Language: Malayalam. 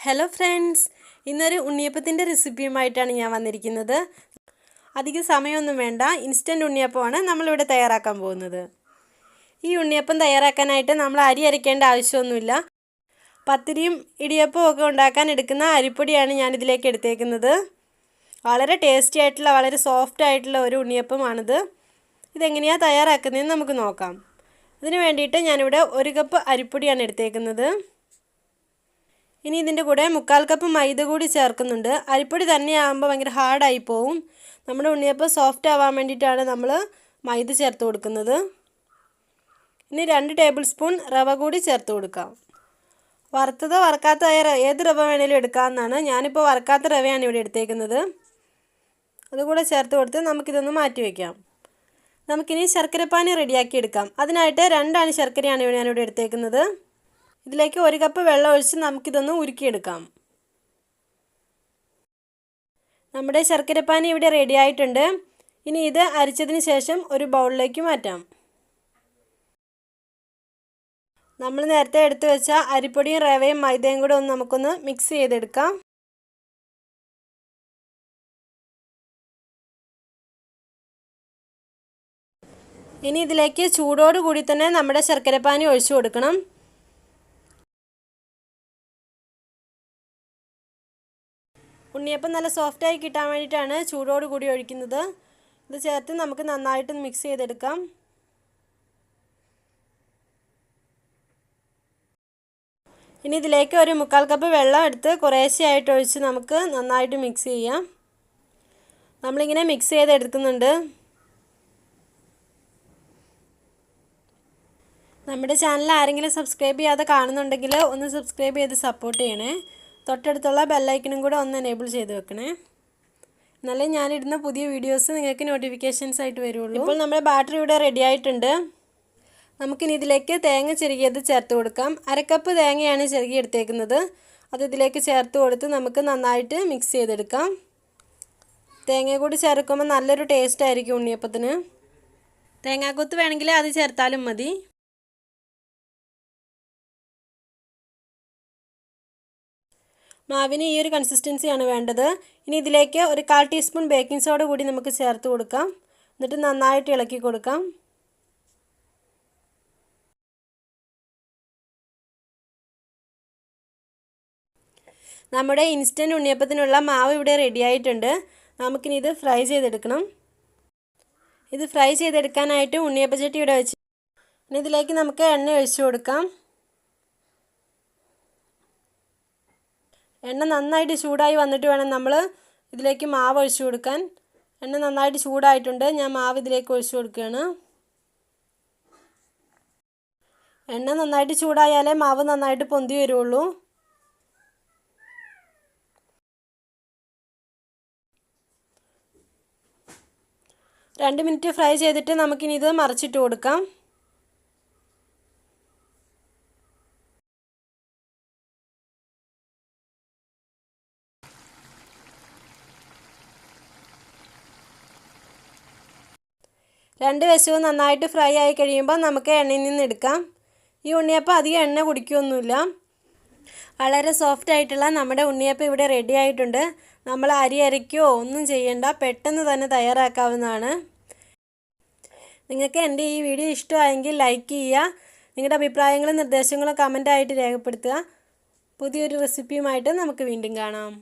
ഹലോ ഫ്രണ്ട്സ്, ഇന്നൊരു ഉണ്ണിയപ്പത്തിൻ്റെ റെസിപ്പിയുമായിട്ടാണ് ഞാൻ വന്നിരിക്കുന്നത്. അധികം സമയമൊന്നും വേണ്ട, ഇൻസ്റ്റൻറ്റ് ഉണ്ണിയപ്പമാണ് നമ്മളിവിടെ തയ്യാറാക്കാൻ പോകുന്നത്. ഈ ഉണ്ണിയപ്പം തയ്യാറാക്കാനായിട്ട് നമ്മൾ അരി അരയ്ക്കേണ്ട ആവശ്യമൊന്നുമില്ല. പത്തിരിയും ഇടിയപ്പവും ഒക്കെ ഉണ്ടാക്കാൻ എടുക്കുന്ന അരിപ്പൊടിയാണ് ഞാനിതിലേക്ക് എടുത്തേക്കുന്നത്. വളരെ ടേസ്റ്റി ആയിട്ടുള്ള, വളരെ സോഫ്റ്റ് ആയിട്ടുള്ള ഒരു ഉണ്ണിയപ്പമാണിത്. ഇതെങ്ങനെയാണ് തയ്യാറാക്കുന്നതെന്ന് നമുക്ക് നോക്കാം. ഇതിന് വേണ്ടിയിട്ട് ഞാനിവിടെ 1 കപ്പ് അരിപ്പൊടിയാണ് എടുത്തേക്കുന്നത്. ഇനി ഇതിൻ്റെ കൂടെ 1/4 കപ്പ് മൈദ കൂടി ചേർക്കുന്നുണ്ട്. അരിപ്പൊടി തന്നെയാകുമ്പോൾ ഭയങ്കര ഹാർഡായി പോവും. നമ്മുടെ ഉണ്ണിയപ്പം സോഫ്റ്റ് ആവാൻ വേണ്ടിയിട്ടാണ് നമ്മൾ മൈദ ചേർത്ത് കൊടുക്കുന്നത്. ഇനി 2 ടേബിൾ സ്പൂൺ റവ കൂടി ചേർത്ത് കൊടുക്കാം. വറുത്തതോ വറുക്കാത്തതായ ഏത് റവ വേണേലും എടുക്കാവുന്നതാണ്. ഞാനിപ്പോൾ വറുക്കാത്ത റവയാണ് ഇവിടെ എടുത്തേക്കുന്നത്. അതുകൂടെ ചേർത്ത് കൊടുത്ത് നമുക്കിതൊന്ന് മാറ്റി വയ്ക്കാം. നമുക്കിനി ശർക്കരപ്പാനി റെഡിയാക്കി എടുക്കാം. അതിനായിട്ട് 2 അണി ശർക്കരയാണ് ഞാനിവിടെ എടുത്തേക്കുന്നത്. ഇതിലേക്ക് 1 കപ്പ് വെള്ളം ഒഴിച്ച് നമുക്കിതൊന്ന് ഉരുക്കിയെടുക്കാം. നമ്മുടെ ശർക്കരപ്പാനി ഇവിടെ റെഡി ആയിട്ടുണ്ട്. ഇനി ഇത് അരിച്ചതിന് ശേഷം ഒരു ബൗളിലേക്ക് മാറ്റാം. നമ്മൾ നേരത്തെ എടുത്തു വെച്ച അരിപ്പൊടിയും റവയും മൈദയും കൂടെ നമുക്കൊന്ന് മിക്സ് ചെയ്തെടുക്കാം. ഇനി ഇതിലേക്ക് ചൂടോടുകൂടി തന്നെ നമ്മുടെ ശർക്കരപ്പാനി ഒഴിച്ചു കൊടുക്കണം. ഉണ്ണിയപ്പം നല്ല സോഫ്റ്റായി കിട്ടാൻ വേണ്ടിയിട്ടാണ് ചൂടോടുകൂടി ഒഴിക്കുന്നത്. ഇത് ചേർത്ത് നമുക്ക് നന്നായിട്ട് മിക്സ് ചെയ്തെടുക്കാം. ഇനി ഇതിലേക്ക് ഒരു 1/4 കപ്പ് വെള്ളം എടുത്ത് കുറേശ്ശെയായിട്ട് ഒഴിച്ച് നമുക്ക് നന്നായിട്ട് മിക്സ് ചെയ്യാം. നമ്മളിങ്ങനെ മിക്സ് ചെയ്തെടുക്കുന്നുണ്ട്. നമ്മുടെ ചാനൽ ആരെങ്കിലും സബ്സ്ക്രൈബ് ചെയ്യാതെ കാണുന്നുണ്ടെങ്കിൽ ഒന്ന് സബ്സ്ക്രൈബ് ചെയ്ത് സപ്പോർട്ട് ചെയ്യണേ. തൊട്ടടുത്തുള്ള ബെല്ലൈക്കനും കൂടെ ഒന്ന് എനേബിൾ ചെയ്ത് വെക്കണേ. എന്നാലേ ഞാനിടുന്ന പുതിയ വീഡിയോസ് നിങ്ങൾക്ക് നോട്ടിഫിക്കേഷൻസ് ആയിട്ട് വരുള്ളൂ. ഇപ്പോൾ നമ്മുടെ ബാറ്ററി ഇവിടെ റെഡി ആയിട്ടുണ്ട്. നമുക്കിനി ഇതിലേക്ക് തേങ്ങ ചിരകിയത് ചേർത്ത് കൊടുക്കാം. 1/2 കപ്പ് തേങ്ങയാണ് ചിരകി എടുത്തേക്കുന്നത്. അത് ഇതിലേക്ക് ചേർത്ത് കൊടുത്ത് നമുക്ക് നന്നായിട്ട് മിക്സ് ചെയ്തെടുക്കാം. തേങ്ങ കൂടി ചേർക്കുമ്പോൾ നല്ലൊരു ടേസ്റ്റ് ആയിരിക്കും ഉണ്ണിയപ്പത്തിന്. തേങ്ങാക്കൊത്ത് വേണമെങ്കിൽ അത് ചേർത്താലും മതി. മാവിന് ഈ ഒരു കൺസിസ്റ്റൻസിയാണ് വേണ്ടത്. ഇനി ഇതിലേക്ക് ഒരു 1/4 ടീസ്പൂൺ ബേക്കിംഗ് സോഡ കൂടി നമുക്ക് ചേർത്ത് കൊടുക്കാം. എന്നിട്ട് നന്നായിട്ട് ഇളക്കി കൊടുക്കാം. നമ്മുടെ ഇൻസ്റ്റൻറ്റ് ഉണ്ണിയപ്പത്തിനുള്ള മാവ് ഇവിടെ റെഡി ആയിട്ടുണ്ട്. നമുക്കിനി ഇത് ഫ്രൈ ചെയ്തെടുക്കണം. ഇത് ഫ്രൈ ചെയ്തെടുക്കാനായിട്ട് ഉണ്ണിയപ്പച്ചട്ടി ഇവിടെ വെച്ച് ഇനി ഇതിലേക്ക് നമുക്ക് എണ്ണ ഒഴിച്ചു കൊടുക്കാം. എണ്ണ നന്നായിട്ട് ചൂടായി വന്നിട്ട് വേണം നമ്മൾ ഇതിലേക്ക് മാവ് ഒഴിച്ചു കൊടുക്കാൻ. എണ്ണ നന്നായിട്ട് ചൂടായിട്ടുണ്ട്. ഞാൻ മാവ് ഇതിലേക്ക് ഒഴിച്ചു കൊടുക്കുകയാണ്. എണ്ണ നന്നായിട്ട് ചൂടായാലേ മാവ് നന്നായിട്ട് പൊന്തി വരുള്ളൂ. രണ്ട് മിനിറ്റ് ഫ്രൈ ചെയ്തിട്ട് നമുക്കിനി ഇത് മറിച്ചിട്ട് കൊടുക്കാം. രണ്ട് വശവും നന്നായിട്ട് ഫ്രൈ ആയി കഴിയുമ്പോൾ നമുക്ക് എണ്ണയിൽ നിന്ന് എടുക്കാം. ഈ ഉണ്ണിയപ്പം അധികം എണ്ണ കുടിക്കുകയൊന്നുമില്ല. വളരെ സോഫ്റ്റ് ആയിട്ടുള്ള നമ്മുടെ ഉണ്ണിയപ്പം ഇവിടെ റെഡി ആയിട്ടുണ്ട്. നമ്മൾ അരി അരയ്ക്കുകയോ ഒന്നും ചെയ്യേണ്ട, പെട്ടെന്ന് തന്നെ തയ്യാറാക്കാവുന്നതാണ്. നിങ്ങൾക്ക് എൻ്റെ ഈ വീഡിയോ ഇഷ്ടമായെങ്കിൽ ലൈക്ക് ചെയ്യുക. നിങ്ങളുടെ അഭിപ്രായങ്ങളും നിർദ്ദേശങ്ങളും കമൻ്റായിട്ട് രേഖപ്പെടുത്തുക. പുതിയൊരു റെസിപ്പിയുമായിട്ട് നമുക്ക് വീണ്ടും കാണാം.